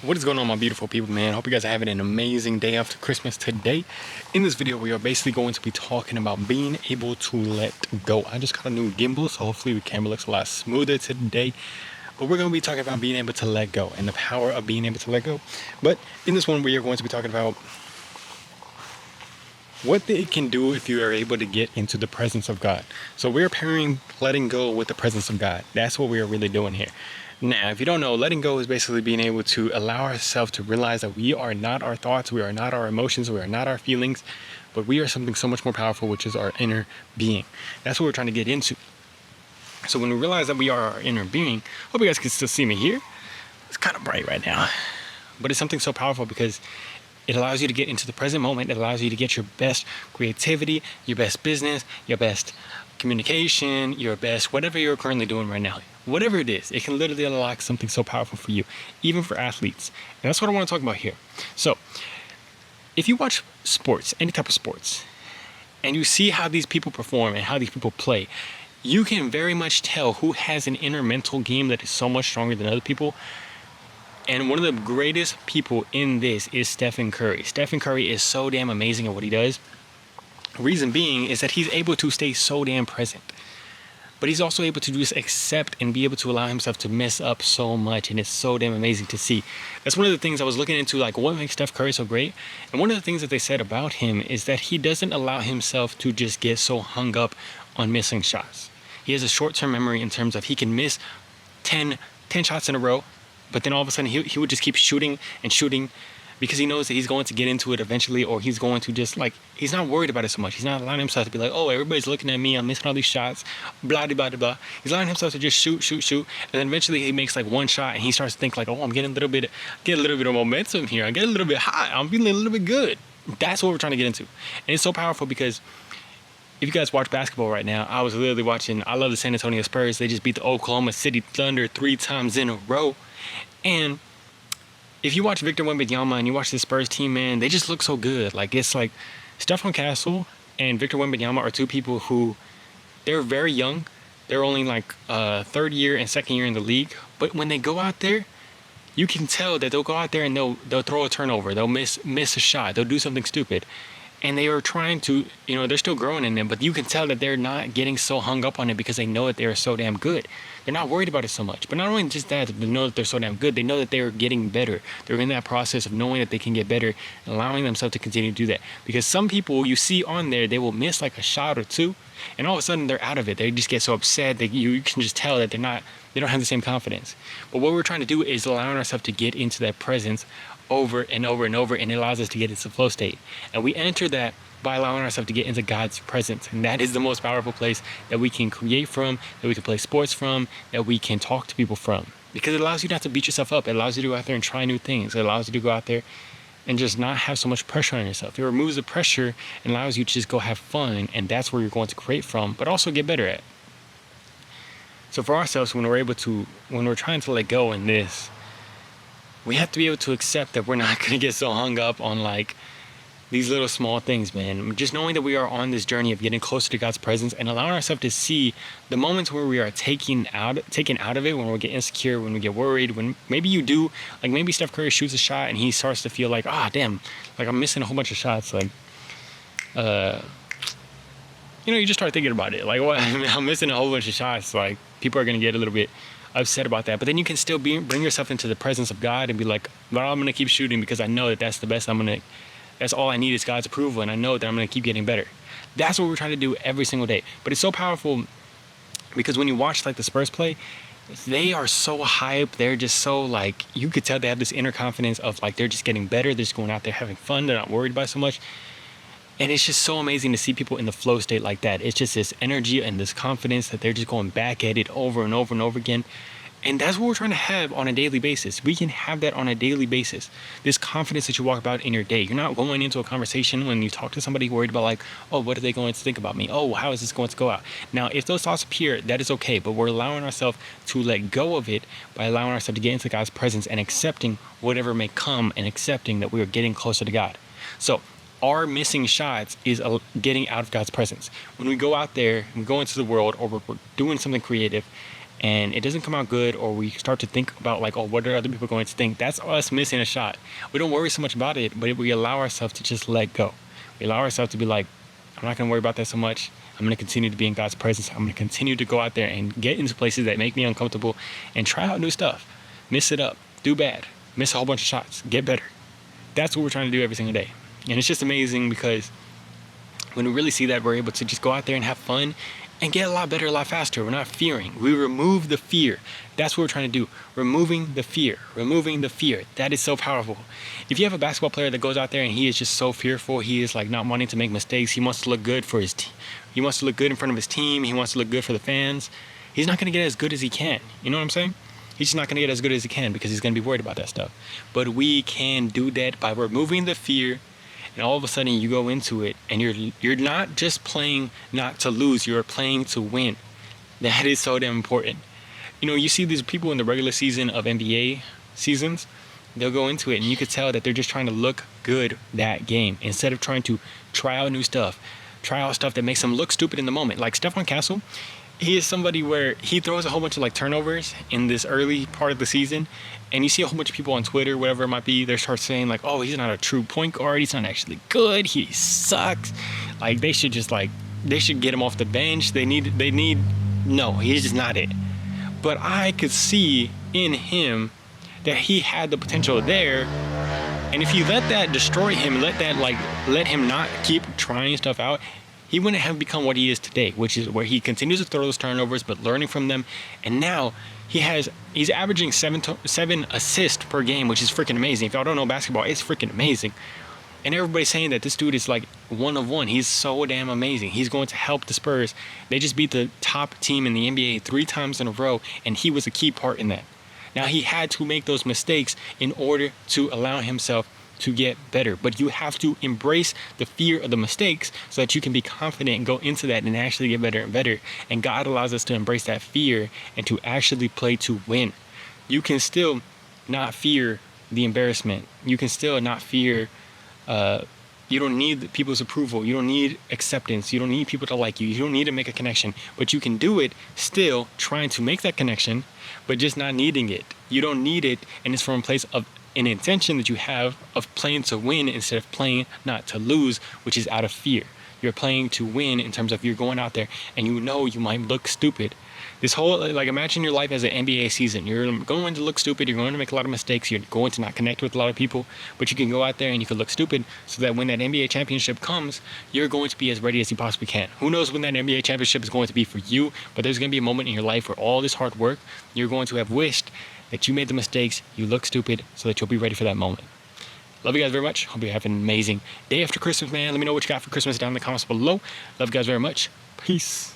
What is going on, my beautiful people, man? Hope you guys are having an amazing day after Christmas today. In this video, we are basically going to be talking about being able to let go. I just got a new gimbal, so hopefully the camera looks a lot smoother today. But we're going to be talking about being able to let go and the power of being able to let go. But in this one, we are going to be talking about what it can do if you are able to get into the presence of God. So we're pairing letting go with the presence of God. That's what we are really doing here. Now, if you don't know, letting go is basically being able to allow ourselves to realize that we are not our thoughts, we are not our emotions, we are not our feelings, but we are something so much more powerful, which is our inner being. That's what we're trying to get into. So when we realize that we are our inner being, hope you guys can still see me here. It's kind of bright right now, but it's something so powerful because it allows you to get into the present moment. It allows you to get your best creativity, your best business, your best communication, your best whatever you're currently doing right now. Whatever it is, it can literally unlock something so powerful for you, even for athletes. And that's what I want to talk about here. So if you watch sports, any type of sports, and you see how these people perform and how these people play, you can very much tell who has an inner mental game that is so much stronger than other people. And one of the greatest people in this is Stephen Curry. Stephen Curry is so damn amazing at what he does. Reason being is that he's able to stay so damn present. But he's also able to just accept and be able to allow himself to mess up so much. And it's so damn amazing to see. That's one of the things I was looking into, like what makes Steph Curry so great. And one of the things that they said about him is that he doesn't allow himself to just get so hung up on missing shots. He has a short-term memory in terms of he can miss 10 shots in a row. But then all of a sudden he would just keep shooting and shooting because he knows that he's going to get into it eventually, or he's going to just like, he's not worried about it so much. He's not allowing himself to be like, oh, everybody's looking at me, I'm missing all these shots, blah, blah, blah, blah. He's allowing himself to just shoot. And then eventually he makes like one shot and he starts to think like, oh, I'm getting a little bit of momentum here. I get a little bit hot. I'm feeling a little bit good. That's what we're trying to get into. And it's so powerful because if you guys watch basketball right now, I was literally watching, I love the San Antonio Spurs. They just beat the Oklahoma City Thunder 3 times in a row. And if you watch Victor Wembanyama and you watch the Spurs team, man, they just look so good. Like, it's like Stephon Castle and Victor Wembanyama are two people who, they're very young. They're only like third year and second year in the league. But when they go out there, you can tell that they'll go out there and they'll throw a turnover. They'll miss a shot. They'll do something stupid. And they are trying to, they're still growing in them, but you can tell that they're not getting so hung up on it because they know that they're so damn good. They're not worried about it so much. But not only just that, they know that they're so damn good, they know that they're getting better. They're in that process of knowing that they can get better and allowing themselves to continue to do that. Because some people you see on there, they will miss like a shot or two, and all of a sudden they're out of it. They just get so upset that you can just tell that they don't have the same confidence. But what we're trying to do is allowing ourselves to get into that presence over and over and over, and it allows us to get into flow state. And we enter that by allowing ourselves to get into God's presence. And that is the most powerful place that we can create from, that we can play sports from, that we can talk to people from. Because it allows you not to beat yourself up. It allows you to go out there and try new things. It allows you to go out there and just not have so much pressure on yourself. It removes the pressure and allows you to just go have fun, and that's where you're going to create from, but also get better at. So for ourselves, when we're trying to let go in this, we have to be able to accept that we're not going to get so hung up on like these little small things, man. Just knowing that we are on this journey of getting closer to God's presence and allowing ourselves to see the moments where we are taken out of it, when we get insecure, when we get worried, when maybe you do, like maybe Steph Curry shoots a shot and he starts to feel like, damn, like I'm missing a whole bunch of shots. Like, you just start thinking about it. Like, what? I'm missing a whole bunch of shots. Like, people are going to get a little bit upset about that. But then you can still bring yourself into the presence of God and be like, well, I'm going to keep shooting because I know that that's the best. That's all I need is God's approval, and I know that I'm going to keep getting better. That's what we're trying to do every single day. But it's so powerful because when you watch like the Spurs play, they are so hype. They're just so like, you could tell they have this inner confidence of like, they're just getting better. They're just going out there having fun. They're not worried about so much. And it's just so amazing to see people in the flow state like that. It's just this energy and this confidence that they're just going back at it over and over and over again. And that's what we're trying to have on a daily basis. We can have that on a daily basis. This confidence that you walk about in your day. You're not going into a conversation when you talk to somebody worried about like, oh, what are they going to think about me? Oh, how is this going to go out? Now, if those thoughts appear, that is okay. But we're allowing ourselves to let go of it by allowing ourselves to get into God's presence and accepting whatever may come and accepting that we are getting closer to God. So our missing shots is getting out of God's presence. When we go out there and we go into the world or we're doing something creative, and it doesn't come out good, or we start to think about like, oh, what are other people going to think? That's us missing a shot. We don't worry so much about it, but we allow ourselves to just let go. We allow ourselves to be like, I'm not going to worry about that so much. I'm going to continue to be in God's presence. I'm going to continue to go out there and get into places that make me uncomfortable and try out new stuff. Miss it up. Do bad. Miss a whole bunch of shots. Get better. That's what we're trying to do every single day. And it's just amazing because when we really see that, we're able to just go out there and have fun and get a lot better, a lot faster. We're not fearing. We remove the fear. That's what we're trying to do. Removing the fear. Removing the fear. That is so powerful. If you have a basketball player that goes out there and he is just so fearful, he is like not wanting to make mistakes. He wants to look good for his team. He wants to look good in front of his team. He wants to look good for the fans. He's not going to get as good as he can. You know what I'm saying? He's just not going to get as good as he can because he's going to be worried about that stuff. But we can do that by removing the fear. And all of a sudden you go into it and you're not just playing not to lose, you're playing to win. That is so damn important. You know, you see these people in the regular season of NBA seasons, they'll go into it and you could tell that they're just trying to look good that game instead of trying to try out new stuff, try out stuff that makes them look stupid in the moment. Like Stephon Castle, he is somebody where he throws a whole bunch of like turnovers in this early part of the season, and you see a whole bunch of people on Twitter, whatever it might be, they start saying like, oh, he's not a true point guard, he's not actually good, he sucks. Like they should get him off the bench. No, he's just not it. But I could see in him that he had the potential there, and if you let that destroy him, let him not keep trying stuff out, he wouldn't have become what he is today, which is where he continues to throw those turnovers, but learning from them. And now he's averaging seven assists per game, which is freaking amazing. If y'all don't know basketball, it's freaking amazing. And everybody's saying that this dude is like one of one. He's so damn amazing. He's going to help the Spurs. They just beat the top team in the NBA 3 times in a row, and he was a key part in that. Now, he had to make those mistakes in order to allow himself to get better, but you have to embrace the fear of the mistakes so that you can be confident and go into that and actually get better and better. And God allows us to embrace that fear and to actually play to win. You can still not fear the embarrassment. You can still not fear you don't need people's approval. You don't need acceptance. You don't need people to like you. You don't need to make a connection, but you can do it still trying to make that connection, but just not needing it. You don't need it, and it's from a place of an intention that you have of playing to win instead of playing not to lose, which is out of fear. You're playing to win in terms of you're going out there and you know you might look stupid. This whole, like, imagine your life as an NBA season. You're going to look stupid. You're going to make a lot of mistakes. You're going to not connect with a lot of people, but you can go out there and you can look stupid so that when that NBA championship comes, you're going to be as ready as you possibly can. Who knows when that NBA championship is going to be for you, but there's going to be a moment in your life where all this hard work, you're going to have wished that you made the mistakes, you look stupid, so that you'll be ready for that moment. Love you guys very much. Hope you have an amazing day after Christmas, man. Let me know what you got for Christmas down in the comments below. Love you guys very much. Peace.